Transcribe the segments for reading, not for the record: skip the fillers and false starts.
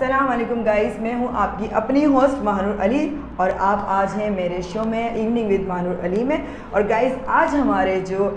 अस्सलाम वालेकुम गाइस, मैं हूं आपकी अपनी होस्ट महानूर अली और आप आज हैं मेरे शो में इवनिंग विद महानूर अली में। और गाइस आज हमारे जो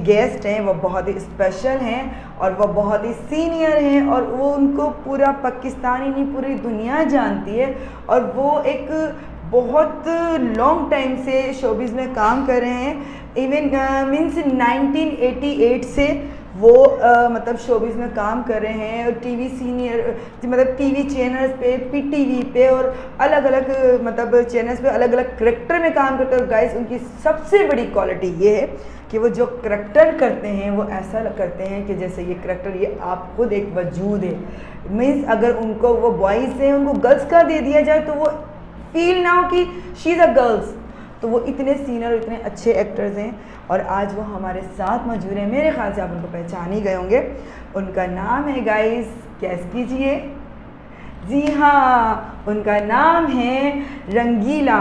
गेस्ट हैं वो बहुत ही स्पेशल हैं और वो बहुत ही सीनियर हैं और वो उनको पूरा पाकिस्तान ही नहीं पूरी दुनिया जानती है और वो एक बहुत लॉन्ग टाइम से शोबिज़ में काम कर रहे हैं। इवन मीन्स 1988 से वो मतलब शोबिज़ में काम कर रहे हैं और टीवी सीनियर मतलब टीवी चैनल्स पे पीटीवी पे और अलग अलग मतलब चैनल्स पे अलग अलग करैक्टर में काम करते हैं। और गाइस उनकी सबसे बड़ी क्वालिटी ये है कि वो जो करैक्टर करते हैं वो ऐसा करते हैं कि जैसे ये करैक्टर ये आप खुद एक वजूद है। मीन्स अगर उनको वो बॉयज़ हैं उनको गर्ल्स का दे दिया जाए तो वो फील ना हो कि शी इज़ अ गर्ल्स। तो वो इतने सीनियर और इतने अच्छे एक्टर्स हैं और आज वो हमारे साथ मौजूद हैं। मेरे ख्याल से आप उनको पहचान ही गए होंगे। उनका नाम है गाइस, गैस कीजिए। जी हाँ, उनका नाम है रंगीला।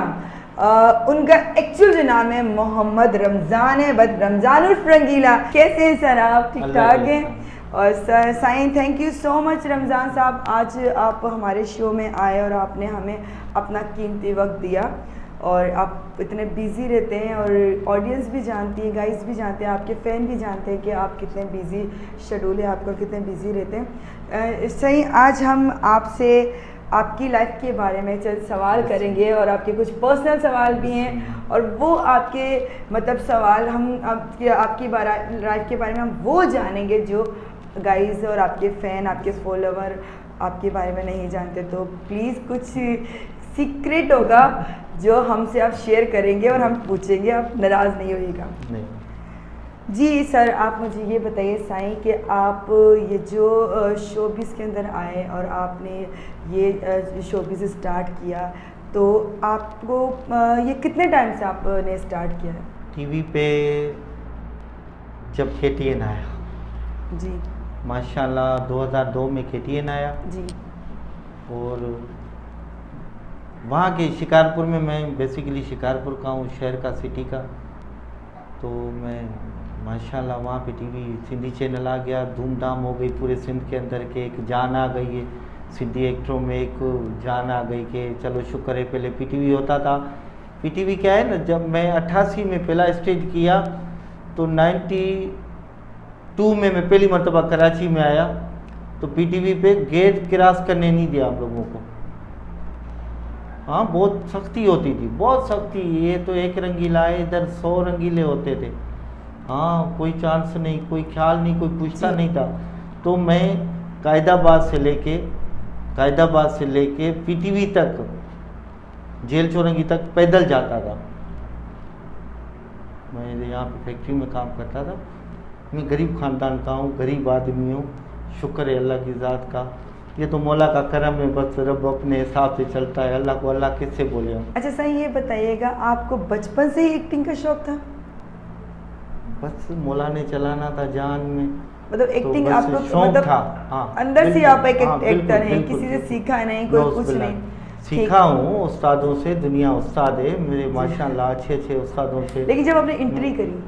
उनका एक्चुअल जो नाम है मोहम्मद रमज़ान है, बट रमज़ान उर्फ रंगीला। कैसे हैं सर आप? ठीक ठाक हैं? और sir Sai thank you so much Ramzan sahab, आज आप हमारे शो में आए और आपने हमें अपना कीमती वक्त दिया। और आप इतने बिज़ी रहते हैं और ऑडियंस भी जानती है, गाइस भी जानते हैं, आपके फ़ैन भी जानते हैं कि आप कितने बिज़ी शेड्यूल है आपका, कितने बिज़ी रहते हैं। सही आज हम आपसे आपकी लाइफ के बारे में चंद सवाल करेंगे और आपके कुछ पर्सनल सवाल भी हैं और वो आपके मतलब सवाल हम आपकी लाइफ के बारे में हम वो जानेंगे जो गाइस और आपके फ़ैन आपके फॉलोवर आपके बारे में नहीं जानते। तो प्लीज़ कुछ सीक्रेट होगा जो हमसे आप शेयर करेंगे और हम पूछेंगे, आप नाराज़ नहीं होइएगा। नहीं। जी सर, आप मुझे ये बताइए साईं कि आप ये जो शोबिज़ के अंदर आए और आपने ये शोबिज़ स्टार्ट किया तो आपको ये कितने टाइम से आपने स्टार्ट किया है? टीवी पे जब KTN आया जी माशाल्लाह 2002 में KTN आया जी। और वहाँ के शिकारपुर में, मैं बेसिकली शिकारपुर का हूँ, शहर का, सिटी का। तो मैं माशाल्लाह वहाँ पे टीवी सिंधी चैनल आ गया, धूमधाम हो गई पूरे सिंध के अंदर के, एक जान आ गई है सिंधी एक्टरों में, एक जान आ गई कि चलो शुक्र है। पहले PTV होता था। PTV क्या है ना, जब मैं 88 में पहला स्टेज किया तो 92 में मैं पहली मरतबा कराची में आया तो PTV पे गेट क्रॉस करने नहीं दिया हम लोगों को। हाँ, बहुत सख्ती होती थी, बहुत सख्ती। ये तो एक रंगीला है, इधर 100 रंगीले होते थे। हाँ, कोई चांस नहीं, कोई ख्याल नहीं, कोई पूछता नहीं था। तो मैं कायदाबाद से लेके PTV तक, जेल चौरंगी तक पैदल जाता था। मैं यहाँ पे फैक्ट्री में काम करता था। मैं गरीब ख़ानदान का हूँ, गरीब आदमी हूँ, शुक्र है अल्लाह की ज़ात का। ये तो मौला का करम है, बस रब अपने हिसाब से चलता है। अल्लाह को अल्लाह किससे बोले हम। अच्छा सही, ये बताइएगा आपको बचपन से ही एक्टिंग का शौक था? बस मौला ने चलाना था जान में, मतलब एक्टिंग तो आपको शौक मतलब था। हाँ, अंदर से आप एक हाँ, एक्टर हैं, बिल्कुल, किसी से बिल्कुल। सीखा नहीं, कोई कुछ बिल्कुल नहीं सीखा हूँ उस्तादों से, दुनिया उस्ताद है मेरे माशाल्लाह, अच्छे उस्तादों से। लेकिन जब आपने एंट्री करी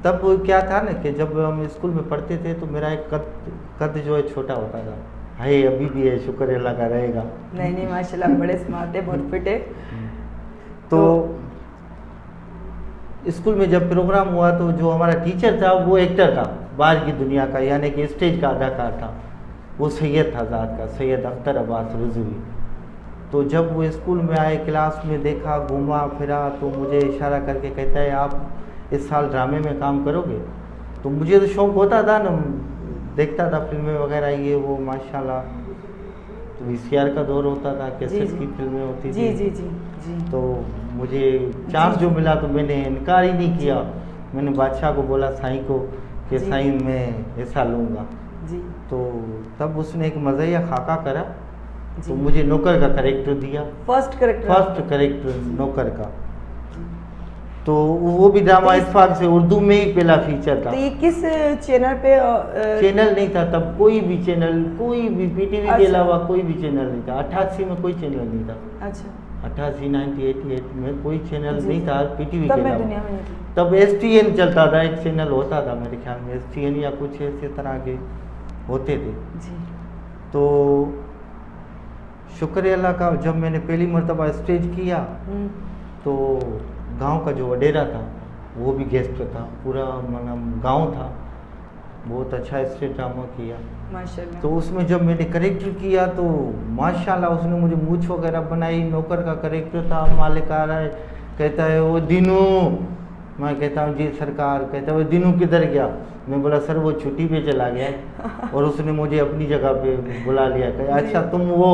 तब क्या था ना कि जब हम स्कूल में पढ़ते थे तो मेरा एक कद जो है छोटा होता था। है अभी भी है, शुक्र अल्लाह का रहेगा। नहीं माशाल्लाह बड़े स्मार्ट है, बहुत फिट है। तो स्कूल में जब प्रोग्राम हुआ तो जो हमारा टीचर था वो एक्टर था बाहर की दुनिया का, यानी कि स्टेज का अदाकार था। वो सैयद था ज़ात का, सैयद अख्तर अब्बास रिजवी। तो जब वो स्कूल में आए, क्लास में देखा, घूमा फिरा तो मुझे इशारा करके कहता है आप इस साल ड्रामे में काम करोगे। तो मुझे तो शौक़ होता था ना, देखता था फिल्में वगैरह ये वो माशाल्लाह। तो VCR का दौर होता था, कैसेट की फिल्में होती थी। जी जी जी जी। तो मुझे चांस जो मिला तो मैंने इनकार ही नहीं किया। मैंने बादशाह को बोला, साईं को, कि साईं मैं ऐसा लूँगा जी। तो तब उसने एक मज़ाहिया खाका करा तो मुझे नौकर का कैरेक्टर दिया, फर्स्ट कैरेक्टर नौकर का। तो वो भी ड्रामा इत्फाक से उर्दू में ही पहला फीचर था। तो ये किस चैनल पे? चैनल नहीं था तब, कोई भी चैनल, कोई भी PTV के अलावा कोई भी चैनल नहीं था। 88 में कोई चैनल नहीं था। अच्छा, 88, 88 में कोई चैनल नहीं था PTV तब के मैं अलावा। दुनिया में नहीं थी। तब STN चलता था, एक चैनल होता था मेरे ख्याल में, STN या कुछ इसी तरह के होते थे। जी। तो शुक्र अल्लाह का, जब मैंने पहली मर्तबा स्टेज किया तो गांव का जो वडेरा था वो भी गेस्ट था, पूरा मतलब गांव था, बहुत अच्छा स्टेज ड्रामा किया माशाल्लाह। तो उसमें जब मैंने करेक्टर किया तो माशाल्लाह उसने मुझे मूछ वगैरह बनाई, नौकर का करेक्टर था, मालिक आ रहा है, कहता है वो दिनू, मैं कहता हूँ जी सरकार, कहता है वो दिनू किधर गया, मैं बोला सर वो छुट्टी पे चला गया है, और उसने मुझे अपनी जगह पे बुला लिया, कहता अच्छा तुम वो,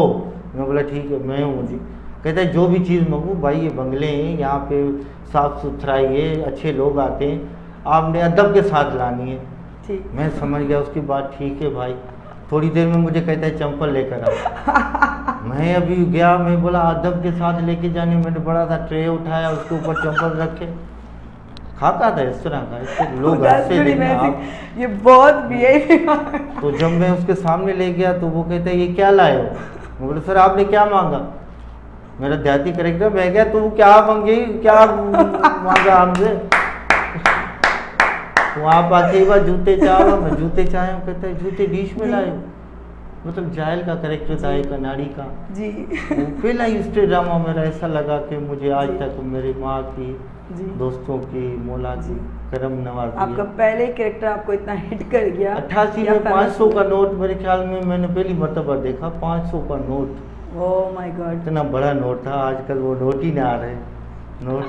मैं बोला ठीक है मैं हूँ जी, कहता है जो भी चीज़ मंगू भाई ये बंगले हैं, यहाँ पे साफ़ सुथराई है, अच्छे लोग आते हैं, आपने अदब के साथ लानी है। ठीक, मैं समझ गया उसकी बात, ठीक है भाई। थोड़ी देर में मुझे कहता है चंपल लेकर आ। मैं अभी गया, मैं बोला अदब के साथ लेके जाने, मैंने बड़ा सा ट्रे उठाया, उसके ऊपर चंपल रखे, खाता था इस तरह का, इससे लोग हंसते देखना आप। ये बहुत वीआईपी। तो जब मैं उसके सामने ले गया तो वो कहता है ये क्या लाए हो, मैं बोला सर आपने क्या मांगा, मेरा देहाती करेक्टर, मैं क्या तू क्या मांगी, क्या मांगा हमसे, तो आप आके बार जूते चाहो, मैं जूते चाहे, कहते हैं जूते डिश में लाए, मतलब जायल का करेक्टर था एक अनाड़ी का जी। वो पहला ही स्टेज ड्रामा मेरा ऐसा लगा कि मुझे आज जी। तक मेरी माँ की, जी। दोस्तों की, मौला की करम नवाजी आपका पहले कैरेक्टर आपको इतना हिट कर गया। 88 या में famous 500 का नोट मेरे ख्याल में मैंने पहली मर्तबा देखा, 500 का नोट, ओह माय गॉड। इतना बड़ा नोट था, आजकल वो नोट ही ना आ रहे नोट।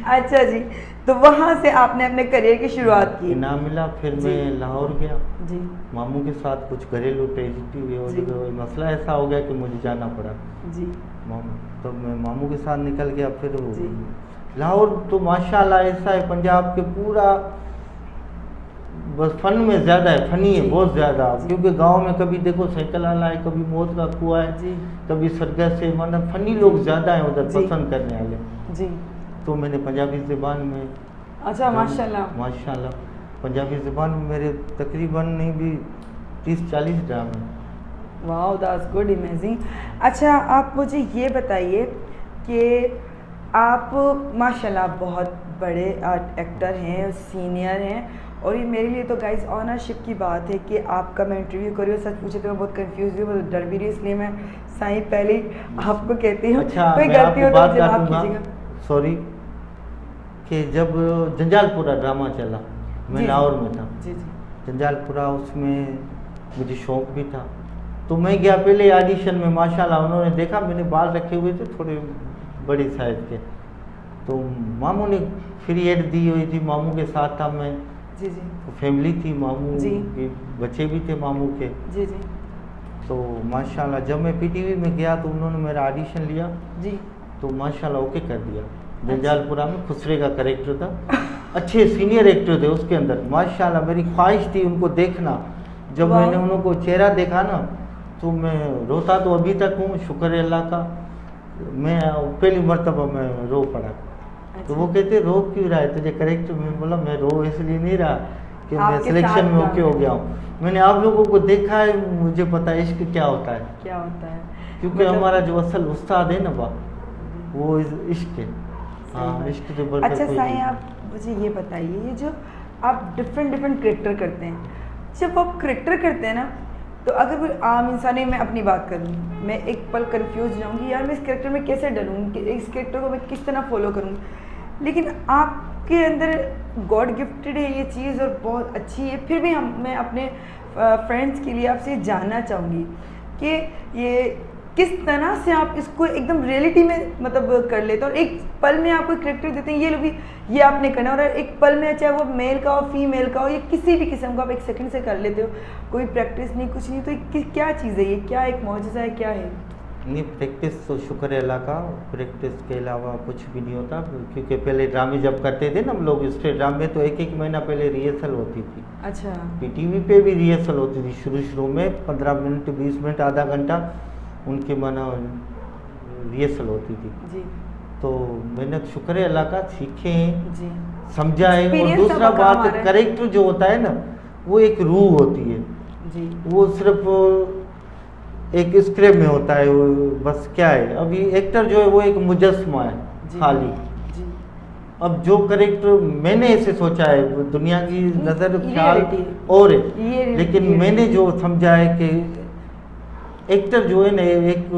अच्छा जी, तो वहाँ से आपने अपने करियर की शुरुआत की। इनाम मिला, फिर जी। मैं लाहौर गया जी मामू के साथ, कुछ घरेलू ट्रेजेडी जी। और मसला ऐसा हो गया कि मुझे जाना पड़ा जी मामू, तो मैं मामू के साथ निकल गया। फिर वो जी। लाहौर तो माशाल्लाह ऐसा है, पंजाब के पूरा बस फन में ज़्यादा है, फनी है जी। बहुत ज़्यादा, जी। क्योंकि गांव में कभी देखो साइकिल वाला है, कभी मौत का कुआं है, जी कभी सरगस है, मतलब फनी लोग ज़्यादा हैं उधर जी। पसंद करने वाले। जी। तो मैंने पंजाबी ज़बान में, अच्छा माशाल्लाह। माशाल्लाह पंजाबी ज़बान में मेरे तकरीबन नहीं भी 30-40 ड्रामे। Wow that's good, amazing. अच्छा आप मुझे ये बताइए कि आप माशाल्लाह बहुत बड़े एक्टर हैं, सीनियर हैं, और ये मेरे लिए तो गाइस ऑनरशिप की बात है कि आपका मैं इंटरव्यू कर रही हूँ। सच पूछे तो मैं बहुत कंफ्यूज हुई, बहुत डर भी रही, इसलिए मैं साईं पहले ही आपको कहती हूँ अच्छा कोई मैं गलती हो आपको तो बात मुझे माफ़ काटूंगा, कीजिएगा। सॉरी, कि जब जंजालपुरा ड्रामा चला मैं जी। लाहौर में था, जी जी जंजालपुरा, उसमें मुझे शौक भी था, तो मैं गया पहले ऑडिशन में, माशाल्लाह उन्होंने देखा मैंने बाल रखे हुए थे थोड़े बड़ी साइज के, तो मामू ने फ्री एड दी हुई थी, मामू के साथ था मैं, जी जी फैमिली थी, मामू जी। के बच्चे भी थे मामू के, जी जी तो माशाल्लाह जब मैं पीटीवी में गया तो उन्होंने मेरा ऑडिशन लिया, जी। तो माशाल्लाह ओके कर दिया। जंजालपुरा में खुसरे का करेक्टर था, अच्छे सीनियर एक्टर थे उसके अंदर, माशाल्लाह मेरी ख्वाहिश थी उनको देखना, जब वाह। मैंने उनको चेहरा देखा ना तो मैं रोता तो अभी तक हूँ, शुक्र है अल्लाह का, मैं पहली मर्तबा मैं रो पड़ा। तो वो कहते रो क्यों रहा है तुझे करेक्टर में, बोला मैं रो इसलिए नहीं रहा कि मैं आपके सिलेक्शन साथ में काम ओके हो गया हूँ, मैंने आप लोगों को देखा है, मुझे पता है इश्क क्या होता है, क्या होता है, क्योंकि मतलब- हमारा जो असल उस्ताद है ना बा वो इश्क है। सही हाँ बात। इश्क से बढ़कर अच्छा कोई साईं नहीं। आप मुझे ये बताइए, ये जो आप डिफरेंट डिफरेंट करेक्टर करते हैं, जब आप करेक्टर करते हैं ना, तो अगर कोई आम इंसान है, मैं अपनी बात करूँ, मैं एक पल कंफ्यूज हो जाऊँगी यार मैं इस करेक्टर में कैसे डलूँ, कि इस करेक्टर को मैं किस तरह फॉलो करूँ, लेकिन आपके अंदर गॉड गिफ्टेड है ये चीज़ और बहुत अच्छी है। फिर भी मैं अपने फ्रेंड्स के लिए आपसे जानना चाहूँगी कि ये किस तरह से आप इसको एकदम रियलिटी में मतलब कर लेते हो, और एक पल में आपको करेक्टर देते हैं, ये लोग भी ये आपने करना, और एक पल में चाहे वो मेल का हो फीमेल का हो या किसी भी किस्म का आप एक सेकंड से कर लेते हो, कोई प्रैक्टिस नहीं कुछ नहीं, तो क्या चीज़ है ये, क्या एक मौजूदा है, क्या है? नहीं प्रैक्टिस तो शुक्र है अल्लाह का, प्रैक्टिस के अलावा कुछ भी नहीं होता, क्योंकि पहले ड्रामे जब करते थे ना हम लोग स्टेज ड्रामे, तो एक महीना पहले रिहर्सल होती थी। अच्छा। पीटीवी पे भी रिहर्सल होती थी शुरू में, 15 मिनट 20 मिनट आधा घंटा उनके माना रिहर्सल होती थी। जी तो मैंने शुक्र है अल्लाह का सीखे हैं, जी। समझा है। और Experience दूसरा आपका काम आ बात रहा है। करेक्टर जो होता है ना वो एक रूह होती है, जी वो सिर्फ एक स्क्रिप्ट में होता है, वो बस क्या है, अभी एक्टर जो है वो एक मुजस्मा है जी खाली। जी। अब जो करेक्टर मैंने ऐसे सोचा है, वो दुनिया की नज़र ख्याल reality है। और ये है, लेकिन reality मैंने जो समझा है कि एक्टर जो है ना एक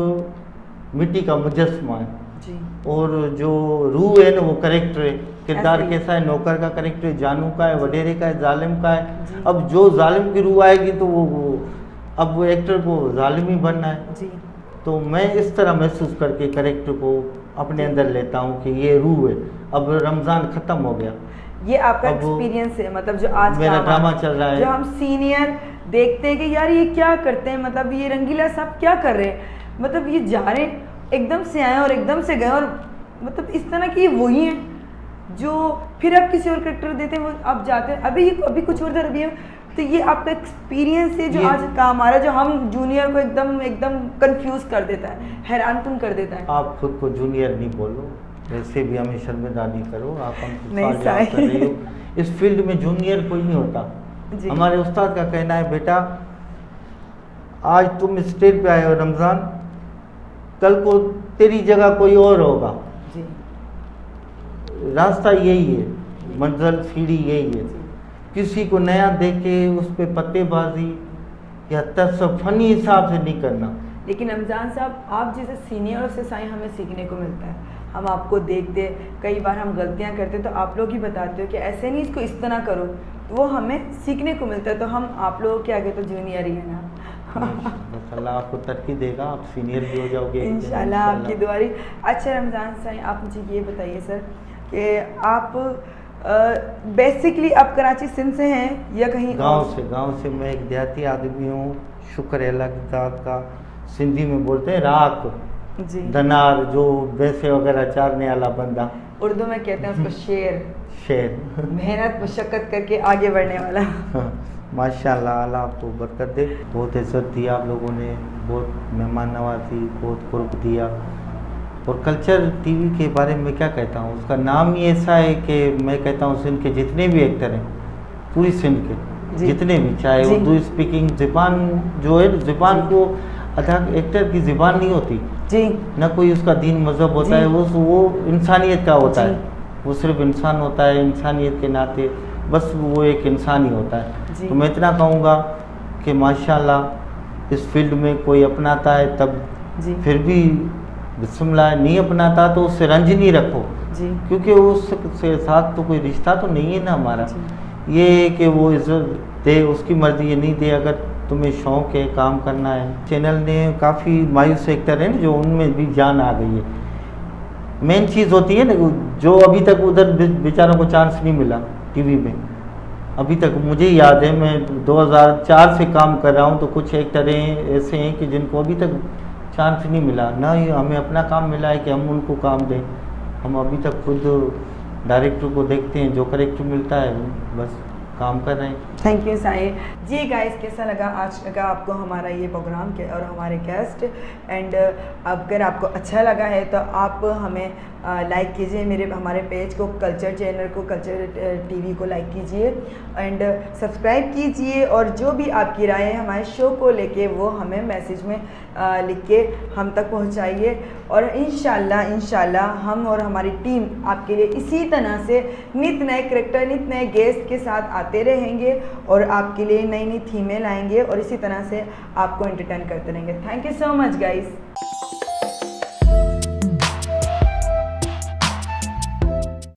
मिट्टी का मुजस्मा है, जी और जो रूह है ना वो करेक्टर है। किरदार ऐसे ही। कैसा है, नौकर का करेक्टर है, जानू का है, वडेरे का है, जालिम का है। जी। अब जो जालिम की रूह आएगी तो अब वो एक्टर को जालिम ही बनना है। जी तो मैं इस तरह महसूस करके करेक्टर को अपने अंदर लेता हूँ कि ये रूह है। अब रमज़ान ख़त्म हो गया, ये आपका अब वो एक्सपीरियंस है, मतलब जो आज मेरा काम ड्रामा आ- चल रहा है। जो हम सीनियर देखते हैं कि यार ये क्या करते हैं, मतलब ये रंगीला साहब क्या कर रहे हैं, मतलब ये जा रहे हैं एकदम से आए और एकदम से गए, और मतलब इस तरह की वही हैं जो फिर आप किसी और करेक्टर देते हैं, वो आप जाते हैं अभी कुछ और अभी है। तो ये आपका एक्सपीरियंस है जो आज काम आ रहा है, जो हम जूनियर को एकदम एकदम कंफ्यूज कर देता है, हैरानकुन कर देता है। आप खुद को जूनियर नहीं बोलो, वैसे भी हमें शर्मिंदा नहीं करो। आप हमसे नहीं, सवाल जवाब कर रही हो। इस फील्ड में जूनियर कोई नहीं होता। जी। हमारे उस्ताद का कहना है, बेटा आज तुम स्टेज पे आए हो रमज़ान, कल को तेरी जगह कोई और होगा। जी रास्ता यही है, मंजिल सीढ़ी यही है। किसी को नया देख के उस पर पत्तेबाजी या फनी हिसाब से नहीं करना। लेकिन रमज़ान साहब, आप जैसे सीनियर से साई हमें सीखने को मिलता है। हम आपको देखते, कई बार हम गलतियां करते तो आप लोग ही बताते हो कि ऐसे नहीं, इसको इस तरह करो, तो वो हमें सीखने को मिलता है। तो हम आप लोगों के आगे तो जूनियर ही है ना। बस अल्लाह आपको तरक्की देगा, आप सीनियर भी हो जाओगे एक दिन, इंशाल्लाह आपकी दुआ रही। अच्छा रमज़ान साई, आप मुझे ये बताइए सर कि आप बेसिकली आप कराची सिंध से हैं या कहीं गांव से मैं एक देहाती आदमी हूँ। शुक्र है अल्लाह की ज़ात का। सिंधी में बोलते हैं राख, जी, दनार, जो भैंसे वगैरह चारने वाला बंदा। उर्दू में कहते हैं उसको शेर, शेर। मेहनत मुशक्क़त करके आगे बढ़ने वाला। माशाल्लाह, अल्लाह आपको बरकत दे। बहुत इज्जत दी आप लोगों ने, बहुत मेहमान नवाजी, बहुत कुर्ब दिया। और कल्चर टीवी के बारे में क्या कहता हूँ, उसका नाम ही ऐसा है कि मैं कहता हूँ सिंध के जितने भी एक्टर हैं, पूरी सिंध के जी। जितने भी, चाहे जी। उर्दू स्पीकिंग ज़बान जो है, ज़बान को अदा एक्टर की ज़बान नहीं होती, जी ना कोई उसका दीन मज़हब होता जी। है, वो इंसानियत का होता जी। है। वो सिर्फ इंसान होता है, इंसानियत के नाते बस वो एक इंसान ही होता है। जी। तो मैं इतना कहूँगा कि माशाल्लाह इस फील्ड में कोई अपनाता है तब जी फिर भी बिस्मिल्लाह, नहीं अपनाता तो उससे रंज नहीं रखो, जी क्योंकि उसके साथ तो कोई रिश्ता तो नहीं है ना हमारा। जी। ये है कि वो इज्जत दे, उसकी मर्ज़ी, ये नहीं दे। अगर तुम्हें शौक़ है, काम करना है। चैनल ने काफ़ी मायूस एक्टर हैं जो उनमें भी जान आ गई है। मेन चीज़ होती है ना, जो अभी तक उधर बेचारों को चांस नहीं मिला टीवी में। अभी तक मुझे याद है, मैं 2004 से काम कर रहा हूँ, तो कुछ एक्टर ऐसे हैं कि जिनको अभी तक चांस नहीं मिला, ना ही हमें अपना काम मिला है कि हम उनको काम दें। हम अभी तक खुद डायरेक्टर को देखते हैं, जो करेक्टर मिलता है बस काम कर रहे हैं। Thank you Sai ji. Guys, कैसा लगा आज का आपको हमारा ये प्रोग्राम के और हमारे गेस्ट, एंड अगर आपको अच्छा लगा है तो आप हमें लाइक कीजिए, हमारे पेज को, कल्चर चैनल को, कल्चर टीवी को लाइक कीजिए एंड सब्सक्राइब कीजिए। और जो भी आपकी राय है हमारे शो को लेके वो हमें मैसेज में लिख के हम तक पहुंचाइए। और इंशाल्लाह हम और हमारी टीम आपके लिए इसी तरह से नित नए करेक्टर, नित नए गेस्ट के साथ आते रहेंगे और आपके लिए नई नई थीमें लाएंगे और इसी तरह से आपको एंटरटेन करते रहेंगे। Thank you so much guys.